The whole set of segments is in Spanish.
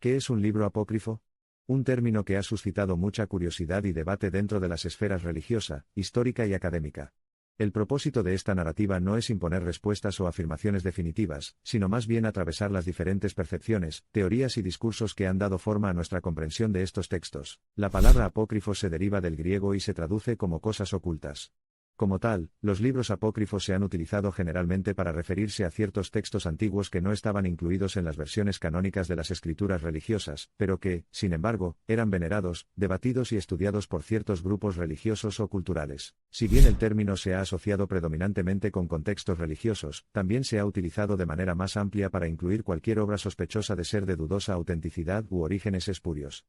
¿Qué es un libro apócrifo? Un término que ha suscitado mucha curiosidad y debate dentro de las esferas religiosa, histórica y académica. El propósito de esta narrativa no es imponer respuestas o afirmaciones definitivas, sino más bien atravesar las diferentes percepciones, teorías y discursos que han dado forma a nuestra comprensión de estos textos. La palabra apócrifo se deriva del griego y se traduce como cosas ocultas. Como tal, los libros apócrifos se han utilizado generalmente para referirse a ciertos textos antiguos que no estaban incluidos en las versiones canónicas de las escrituras religiosas, pero que, sin embargo, eran venerados, debatidos y estudiados por ciertos grupos religiosos o culturales. Si bien el término se ha asociado predominantemente con contextos religiosos, también se ha utilizado de manera más amplia para incluir cualquier obra sospechosa de ser de dudosa autenticidad u orígenes espurios.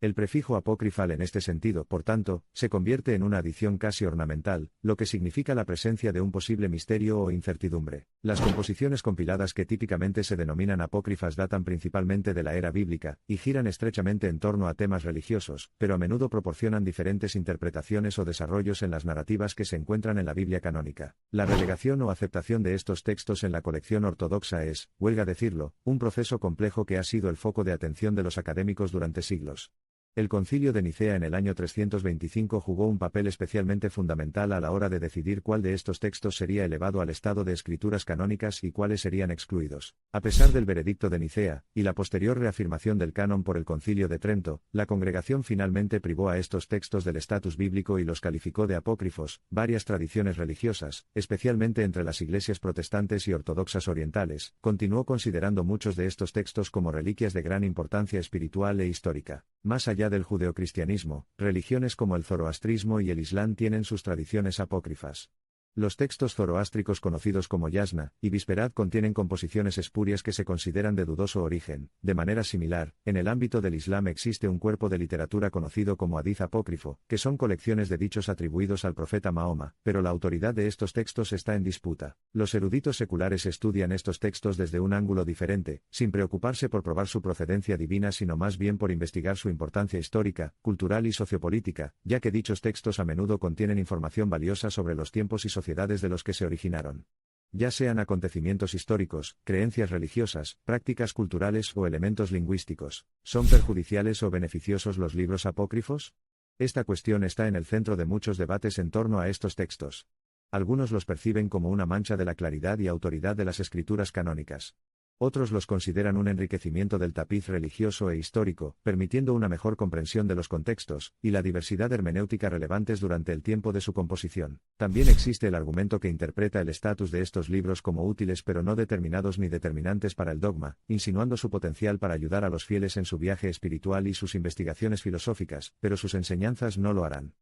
El prefijo apócrifal en este sentido, por tanto, se convierte en una adición casi ornamental, lo que significa la presencia de un posible misterio o incertidumbre. Las composiciones compiladas que típicamente se denominan apócrifas datan principalmente de la era bíblica, y giran estrechamente en torno a temas religiosos, pero a menudo proporcionan diferentes interpretaciones o desarrollos en las narrativas que se encuentran en la Biblia canónica. La relegación o aceptación de estos textos en la colección ortodoxa es, huelga decirlo, un proceso complejo que ha sido el foco de atención de los académicos durante siglos. El Concilio de Nicea en el año 325 jugó un papel especialmente fundamental a la hora de decidir cuál de estos textos sería elevado al estado de escrituras canónicas y cuáles serían excluidos. A pesar del veredicto de Nicea, y la posterior reafirmación del canon por el Concilio de Trento, la congregación finalmente privó a estos textos del estatus bíblico y los calificó de apócrifos. Varias tradiciones religiosas, especialmente entre las iglesias protestantes y ortodoxas orientales, continuó considerando muchos de estos textos como reliquias de gran importancia espiritual e histórica. Más allá del judeocristianismo, religiones como el zoroastrismo y el islam tienen sus tradiciones apócrifas. Los textos zoroástricos conocidos como Yasna y Visperad contienen composiciones espurias que se consideran de dudoso origen. De manera similar, en el ámbito del Islam existe un cuerpo de literatura conocido como Hadith apócrifo, que son colecciones de dichos atribuidos al profeta Mahoma, pero la autoridad de estos textos está en disputa. Los eruditos seculares estudian estos textos desde un ángulo diferente, sin preocuparse por probar su procedencia divina sino más bien por investigar su importancia histórica, cultural y sociopolítica, ya que dichos textos a menudo contienen información valiosa sobre los tiempos y sociedades de los que se originaron. Ya sean acontecimientos históricos, creencias religiosas, prácticas culturales o elementos lingüísticos, ¿son perjudiciales o beneficiosos los libros apócrifos? Esta cuestión está en el centro de muchos debates en torno a estos textos. Algunos los perciben como una mancha de la claridad y autoridad de las escrituras canónicas. Otros los consideran un enriquecimiento del tapiz religioso e histórico, permitiendo una mejor comprensión de los contextos y la diversidad hermenéutica relevantes durante el tiempo de su composición. También existe el argumento que interpreta el estatus de estos libros como útiles pero no determinados ni determinantes para el dogma, insinuando su potencial para ayudar a los fieles en su viaje espiritual y sus investigaciones filosóficas, pero sus enseñanzas no lo harán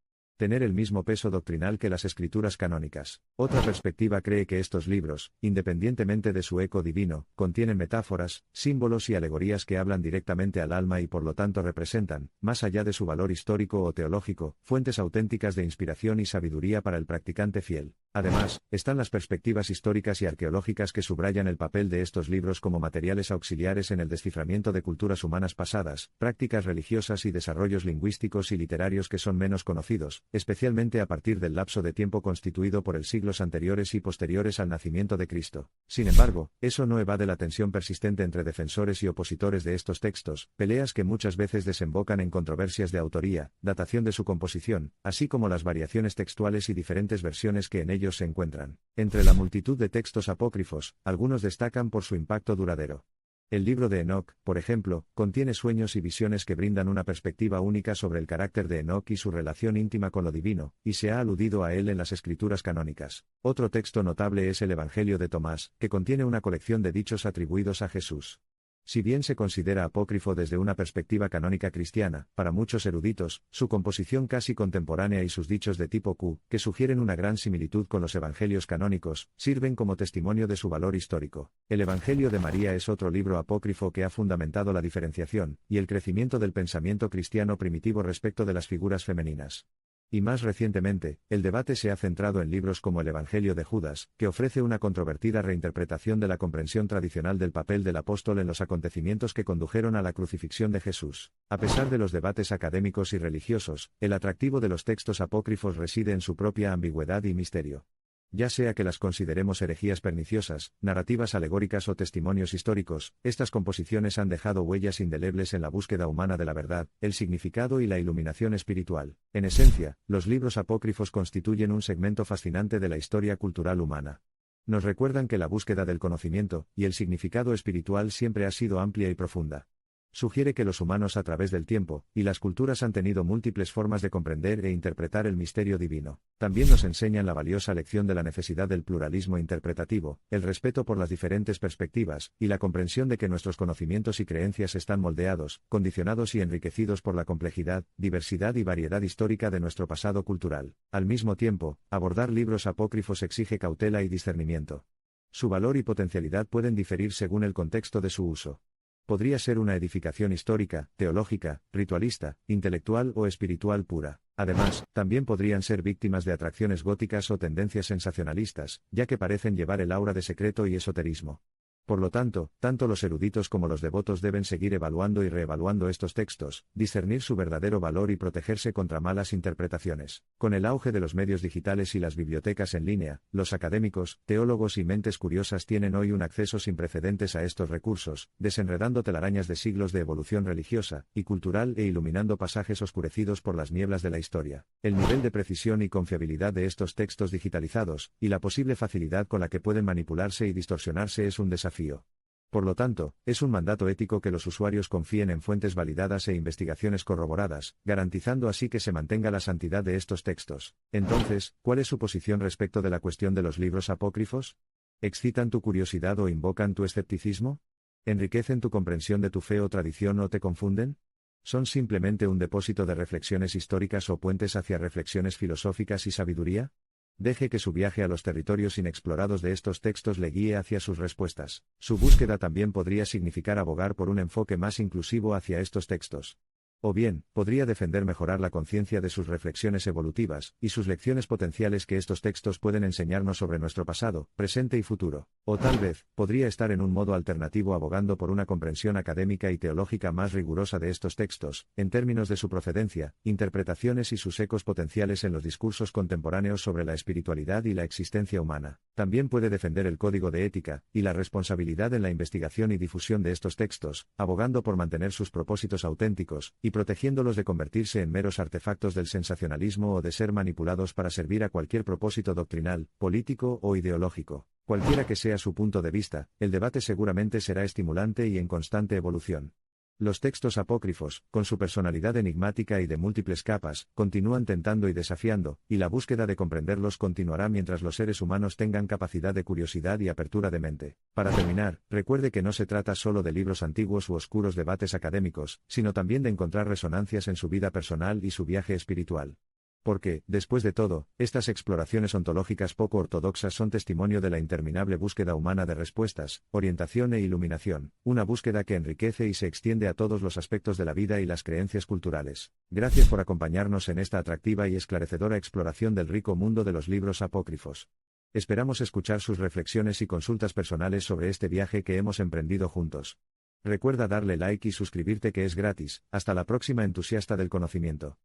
tener el mismo peso doctrinal que las escrituras canónicas. Otra perspectiva cree que estos libros, independientemente de su eco divino, contienen metáforas, símbolos y alegorías que hablan directamente al alma y por lo tanto representan, más allá de su valor histórico o teológico, fuentes auténticas de inspiración y sabiduría para el practicante fiel. Además, están las perspectivas históricas y arqueológicas que subrayan el papel de estos libros como materiales auxiliares en el desciframiento de culturas humanas pasadas, prácticas religiosas y desarrollos lingüísticos y literarios que son menos conocidos, especialmente a partir del lapso de tiempo constituido por siglos anteriores y posteriores al nacimiento de Cristo. Sin embargo, eso no evade la tensión persistente entre defensores y opositores de estos textos, peleas que muchas veces desembocan en controversias de autoría, datación de su composición, así como las variaciones textuales y diferentes versiones que en ellos se encuentran. Entre la multitud de textos apócrifos, algunos destacan por su impacto duradero. El libro de Enoc, por ejemplo, contiene sueños y visiones que brindan una perspectiva única sobre el carácter de Enoc y su relación íntima con lo divino, y se ha aludido a él en las escrituras canónicas. Otro texto notable es el Evangelio de Tomás, que contiene una colección de dichos atribuidos a Jesús. Si bien se considera apócrifo desde una perspectiva canónica cristiana, para muchos eruditos, su composición casi contemporánea y sus dichos de tipo Q, que sugieren una gran similitud con los evangelios canónicos, sirven como testimonio de su valor histórico. El Evangelio de María es otro libro apócrifo que ha fundamentado la diferenciación y el crecimiento del pensamiento cristiano primitivo respecto de las figuras femeninas. Y más recientemente, el debate se ha centrado en libros como el Evangelio de Judas, que ofrece una controvertida reinterpretación de la comprensión tradicional del papel del apóstol en los acontecimientos que condujeron a la crucifixión de Jesús. A pesar de los debates académicos y religiosos, el atractivo de los textos apócrifos reside en su propia ambigüedad y misterio. Ya sea que las consideremos herejías perniciosas, narrativas alegóricas o testimonios históricos, estas composiciones han dejado huellas indelebles en la búsqueda humana de la verdad, el significado y la iluminación espiritual. En esencia, los libros apócrifos constituyen un segmento fascinante de la historia cultural humana. Nos recuerdan que la búsqueda del conocimiento y el significado espiritual siempre ha sido amplia y profunda. Sugiere que los humanos a través del tiempo y las culturas han tenido múltiples formas de comprender e interpretar el misterio divino. También nos enseñan la valiosa lección de la necesidad del pluralismo interpretativo, el respeto por las diferentes perspectivas, y la comprensión de que nuestros conocimientos y creencias están moldeados, condicionados y enriquecidos por la complejidad, diversidad y variedad histórica de nuestro pasado cultural. Al mismo tiempo, abordar libros apócrifos exige cautela y discernimiento. Su valor y potencialidad pueden diferir según el contexto de su uso. Podría ser una edificación histórica, teológica, ritualista, intelectual o espiritual pura. Además, también podrían ser víctimas de atracciones góticas o tendencias sensacionalistas, ya que parecen llevar el aura de secreto y esoterismo. Por lo tanto, tanto los eruditos como los devotos deben seguir evaluando y reevaluando estos textos, discernir su verdadero valor y protegerse contra malas interpretaciones. Con el auge de los medios digitales y las bibliotecas en línea, los académicos, teólogos y mentes curiosas tienen hoy un acceso sin precedentes a estos recursos, desenredando telarañas de siglos de evolución religiosa y cultural e iluminando pasajes oscurecidos por las nieblas de la historia. El nivel de precisión y confiabilidad de estos textos digitalizados, y la posible facilidad con la que pueden manipularse y distorsionarse es un desafío. Por lo tanto, es un mandato ético que los usuarios confíen en fuentes validadas e investigaciones corroboradas, garantizando así que se mantenga la santidad de estos textos. Entonces, ¿cuál es su posición respecto de la cuestión de los libros apócrifos? ¿Excitan tu curiosidad o invocan tu escepticismo? ¿Enriquecen tu comprensión de tu fe o tradición o te confunden? ¿Son simplemente un depósito de reflexiones históricas o puentes hacia reflexiones filosóficas y sabiduría? Deje que su viaje a los territorios inexplorados de estos textos le guíe hacia sus respuestas. Su búsqueda también podría significar abogar por un enfoque más inclusivo hacia estos textos. O bien, podría defender mejorar la conciencia de sus reflexiones evolutivas, y sus lecciones potenciales que estos textos pueden enseñarnos sobre nuestro pasado, presente y futuro. O tal vez, podría estar en un modo alternativo abogando por una comprensión académica y teológica más rigurosa de estos textos, en términos de su procedencia, interpretaciones y sus ecos potenciales en los discursos contemporáneos sobre la espiritualidad y la existencia humana. También puede defender el código de ética, y la responsabilidad en la investigación y difusión de estos textos, abogando por mantener sus propósitos auténticos, y protegiéndolos de convertirse en meros artefactos del sensacionalismo o de ser manipulados para servir a cualquier propósito doctrinal, político o ideológico. Cualquiera que sea su punto de vista, el debate seguramente será estimulante y en constante evolución. Los textos apócrifos, con su personalidad enigmática y de múltiples capas, continúan tentando y desafiando, y la búsqueda de comprenderlos continuará mientras los seres humanos tengan capacidad de curiosidad y apertura de mente. Para terminar, recuerde que no se trata solo de libros antiguos u oscuros debates académicos, sino también de encontrar resonancias en su vida personal y su viaje espiritual. Porque, después de todo, estas exploraciones ontológicas poco ortodoxas son testimonio de la interminable búsqueda humana de respuestas, orientación e iluminación, una búsqueda que enriquece y se extiende a todos los aspectos de la vida y las creencias culturales. Gracias por acompañarnos en esta atractiva y esclarecedora exploración del rico mundo de los libros apócrifos. Esperamos escuchar sus reflexiones y consultas personales sobre este viaje que hemos emprendido juntos. Recuerda darle like y suscribirte que es gratis. Hasta la próxima, entusiasta del conocimiento.